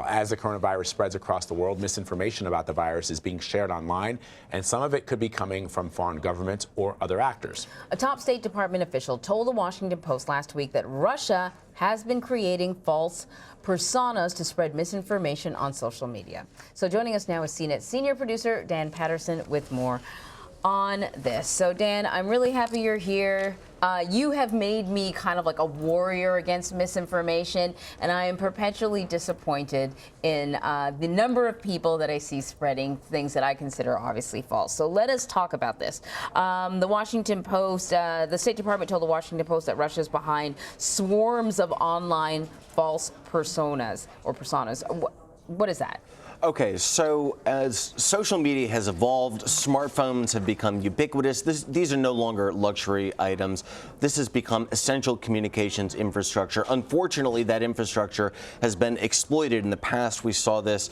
as the coronavirus spreads across the world, misinformation about the virus is being shared online, and some of it could be coming from foreign governments or other actors. A top State Department official told the Washington Post last week that Russia has been creating false personas to spread misinformation on social media. So joining us now is CNET senior producer Dan Patterson with more on this. So Dan, I'm really happy you're here. You have made me kind of like a warrior against misinformation, and I am perpetually disappointed in the number of people that I see spreading things that I consider obviously false. So let us talk about this. The Washington Post, the State Department told the Washington Post that Russia is behind swarms of online false personas or personas. What is that? Okay, so as social media has evolved, smartphones have become ubiquitous. These are no longer luxury items. This has become essential communications infrastructure. Unfortunately, that infrastructure has been exploited. In the past, we saw this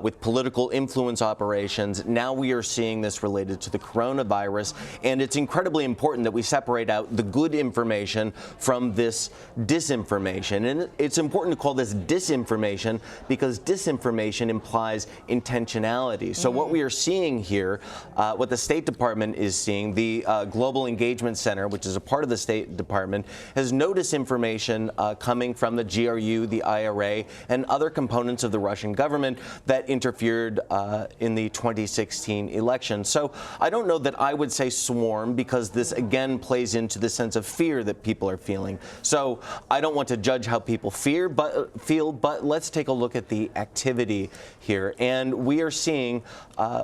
with political influence operations. Now we are seeing this related to the coronavirus, and it's incredibly important that we separate out the good information from this disinformation. And it's important to call this disinformation because disinformation implies intentionality. So what we are seeing here, what the State Department is seeing, the Global Engagement Center, which is a part of the State Department, has no disinformation coming from the GRU, the IRA, and other components of the Russian government that interfered in the 2016 election. So I don't know that I would say swarm, because this again plays into the sense of fear that people are feeling. So I don't want to judge how people feel, but let's take a look at the activity here. And we are seeing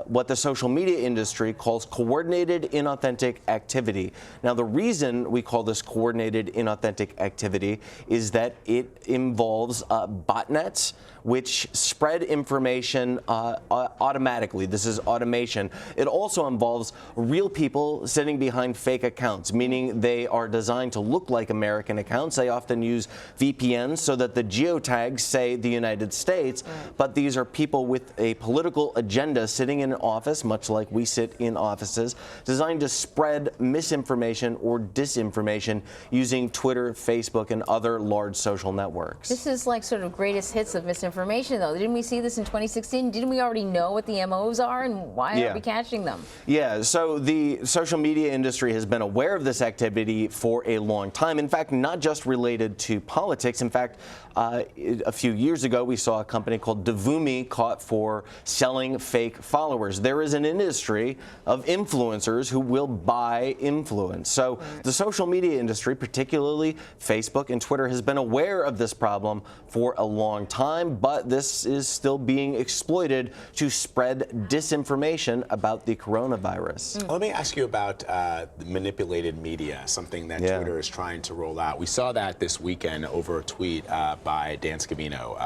what the social media industry calls coordinated inauthentic activity. Now, the reason we call this coordinated inauthentic activity is that it involves botnets, which spread information automatically. This is automation. It also involves real people sitting behind fake accounts, meaning they are designed to look like American accounts. They often use VPNs so that the geotags say the United States, but these are people with a political agenda sitting in an office, much like we sit in offices, designed to spread misinformation or disinformation using Twitter, Facebook, and other large social networks. This is like sort of greatest hits of misinformation, though. Didn't we see this in 2016? Didn't we already know what the MOs are, and why aren't we catching them? Yeah, so the social media industry has been aware of this activity for a long time. In fact, not just related to politics. In fact, a few years ago, we saw a company called Devumi caught for selling fake followers. There is an industry of influencers who will buy influence. So the social media industry, particularly Facebook and Twitter, has been aware of this problem for a long time, but this is still being exploited to spread disinformation about the coronavirus. Let me ask you about manipulated media, something that Twitter is trying to roll out. We saw that this weekend over a tweet by Dan Scavino,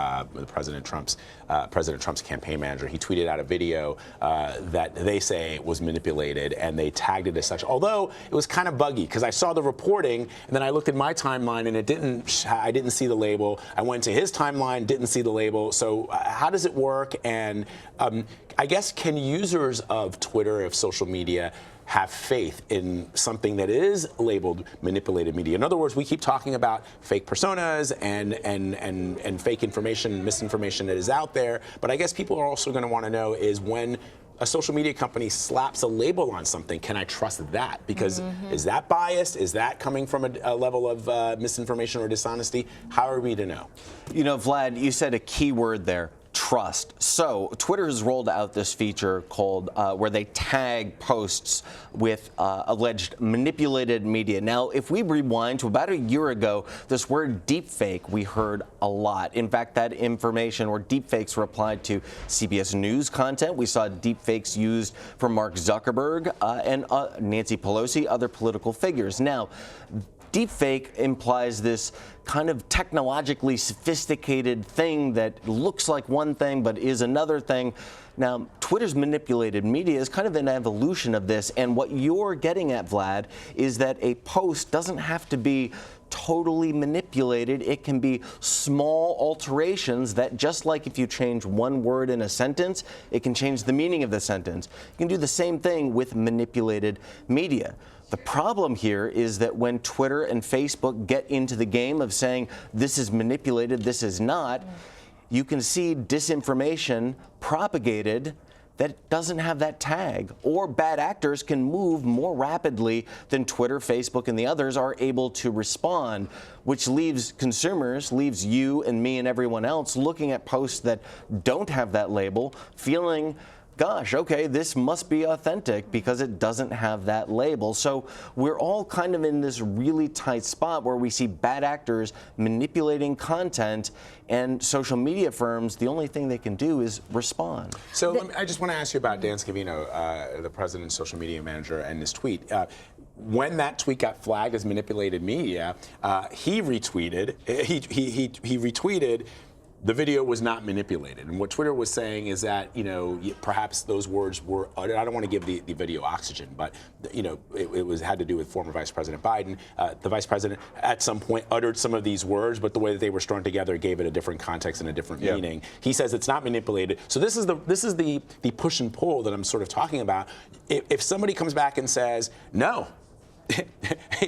President Trump's campaign manager. He tweeted out a video that they say was manipulated, and they tagged it as such. Although it was kind of buggy, because I saw the reporting, and then I looked at my timeline, and I didn't see the label. I went to his timeline, didn't see the label. So how does it work? And I guess, can users of Twitter, of social media, have faith in something that is labeled manipulated media? In other words, we keep talking about fake personas and fake information, misinformation that is out there. But I guess people are also going to want to know is, when a social media company slaps a label on something, can I trust that? Because is that biased? Is that coming from a level of misinformation or dishonesty? How are we to know? You know, Vlad, you said a key word there. Trust. So Twitter has rolled out this feature called where they tag posts with alleged manipulated media. Now, if we rewind to about a year ago, this word deepfake we heard a lot. In fact, that information or deepfakes were applied to CBS News content. We saw deepfakes used for Mark Zuckerberg and Nancy Pelosi, other political figures. Now, deepfake implies this kind of technologically sophisticated thing that looks like one thing but is another thing. Now, Twitter's manipulated media is kind of an evolution of this, and what you're getting at, Vlad, is that a post doesn't have to be totally manipulated. It can be small alterations that, just like if you change one word in a sentence, it can change the meaning of the sentence. You can do the same thing with manipulated media. The problem here is that when Twitter and Facebook get into the game of saying this is manipulated, this is not, you can see disinformation propagated that doesn't have that tag, or bad actors can move more rapidly than Twitter, Facebook, and the others are able to respond, which leaves consumers, leaves you and me and everyone else looking at posts that don't have that label, feeling, gosh, okay, this must be authentic because it doesn't have that label. So we're all kind of in this really tight spot where we see bad actors manipulating content, and social media firms, the only thing they can do is respond. So I just want to ask you about Dan Scavino, the president's social media manager, and his tweet. When that tweet got flagged as manipulated media, he retweeted. He retweeted. The video was not manipulated, and what Twitter was saying is that, you know, perhaps those words were, I don't want to give the video oxygen, but, you know, it had to do with former Vice President Biden. The Vice President at some point uttered some of these words, but the way that they were strung together gave it a different context and a different meaning. He says it's not manipulated. So this is the push and pull that I'm sort of talking about. If somebody comes back and says, no,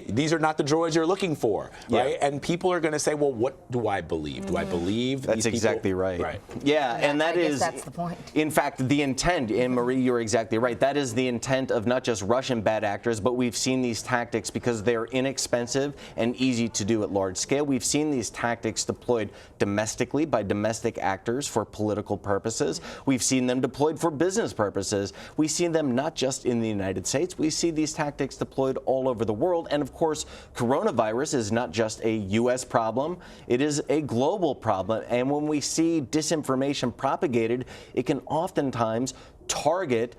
these are not the droids you're looking for, right? And people are going to say, well, what do I believe? Do I believe That's these exactly people? Right. Yeah, and that is, that's the point. In fact, the intent, and Marie, you're exactly right. That is the intent of not just Russian bad actors, but we've seen these tactics because they're inexpensive and easy to do at large scale. We've seen these tactics deployed domestically by domestic actors for political purposes. We've seen them deployed for business purposes. We've seen them not just in the United States. We see these tactics deployed all over the world. And of course, coronavirus is not just a U.S. problem, it is a global problem. And when we see disinformation propagated, it can oftentimes target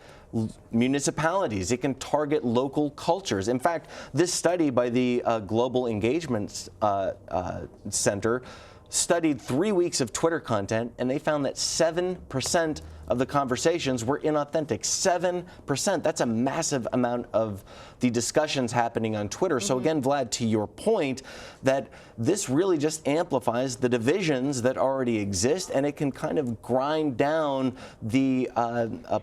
municipalities. It can target local cultures. In fact, this study by the Global Engagement Center studied 3 weeks of Twitter content, and they found that 7% of the conversations were inauthentic. 7%. That's a massive amount of the discussions happening on Twitter. So again, Vlad, to your point, that this really just amplifies the divisions that already exist, and it can kind of grind down the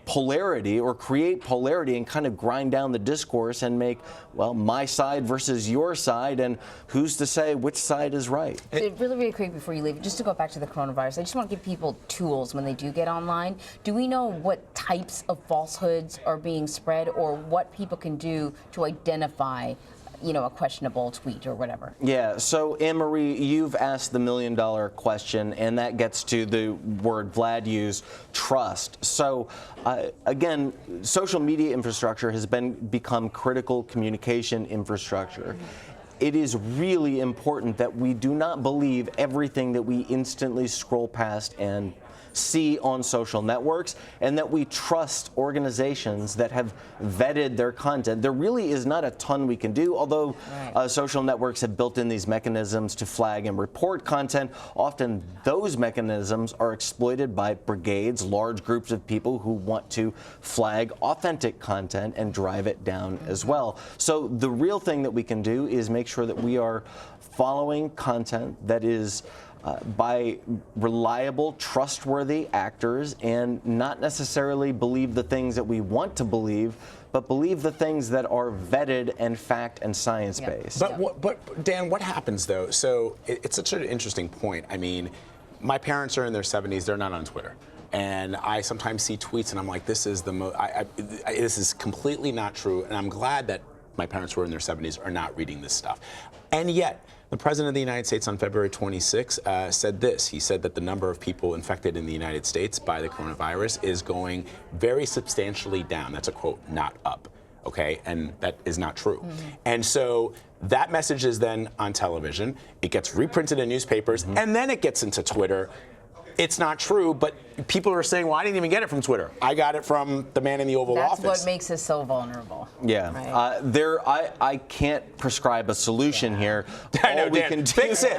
polarity, or create polarity and kind of grind down the discourse and make, well, my side versus your side, and who's to say which side is right? Really, really quick before you leave, just to go back to the coronavirus, I just want to give people tools when they do get online. Do we know what types of falsehoods are being spread, or what people can do to identify, you know, a questionable tweet or whatever? Yeah, so Anne-Marie, you've asked the million-dollar question, and that gets to the word Vlad used, trust. So again, social media infrastructure has become critical communication infrastructure. It is really important that we do not believe everything that we instantly scroll past and see on social networks, and that we trust organizations that have vetted their content. There really is not a ton we can do, although social networks have built in these mechanisms to flag and report content. Often those mechanisms are exploited by brigades, large groups of people who want to flag authentic content and drive it down as well. So the real thing that we can do is make sure that we are following content that is by reliable, trustworthy actors, and not necessarily believe the things that we want to believe, but believe the things that are vetted and fact and science-based. But Dan, what happens though? So it's such an interesting point. I mean, my parents are in their 70s; they're not on Twitter. And I sometimes see tweets, and I'm like, "This is this is completely not true." And I'm glad that my parents who are in their 70s are not reading this stuff. And yet, the President of the United States on February 26 said this. He said that the number of people infected in the United States by the coronavirus is going very substantially down. That's a quote, not up. Okay, and that is not true. And so that message is then on television. It gets reprinted in newspapers, and then it gets into Twitter. It's not true, but people are saying, well, I didn't even get it from Twitter. I got it from the man in the Oval Office. That's what makes us so vulnerable. Yeah. Right? I can't prescribe a solution here. I know, Dan. Fix it.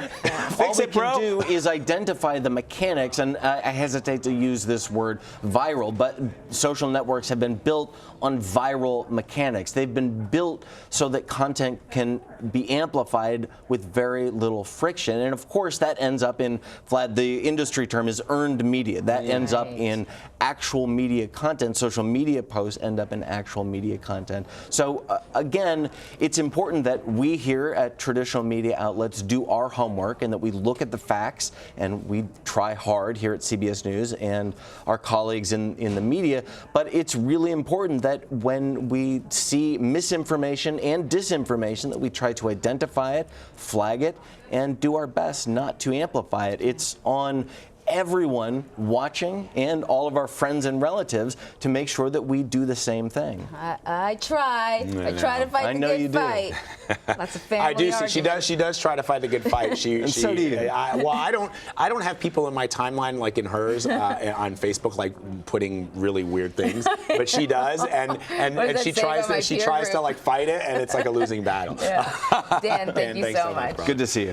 All we can do is identify the mechanics, and I hesitate to use this word viral, but social networks have been built on viral mechanics. They've been built so that content can be amplified with very little friction. And of course, that ends up in, Vlad, the industry term is earned media. That ends up in actual media content. Social media posts end up in actual media content. So again, it's important that we here at traditional media outlets do our homework and that we look at the facts, and we try hard here at CBS News and our colleagues in the media. But it's really important that when we see misinformation and disinformation, that we try to identify it, flag it, and do our best not to amplify it. It's on everyone watching and all of our friends and relatives to make sure that we do the same thing. I try. I try to fight the good fight. That's a family I do. argument. She does try to fight the good fight. So do you. Well, I don't have people in my timeline like in hers on Facebook like putting really weird things, but she does, and she tries to like fight it, and it's like a losing battle. Yeah. Dan, thank you so much. Good to see you.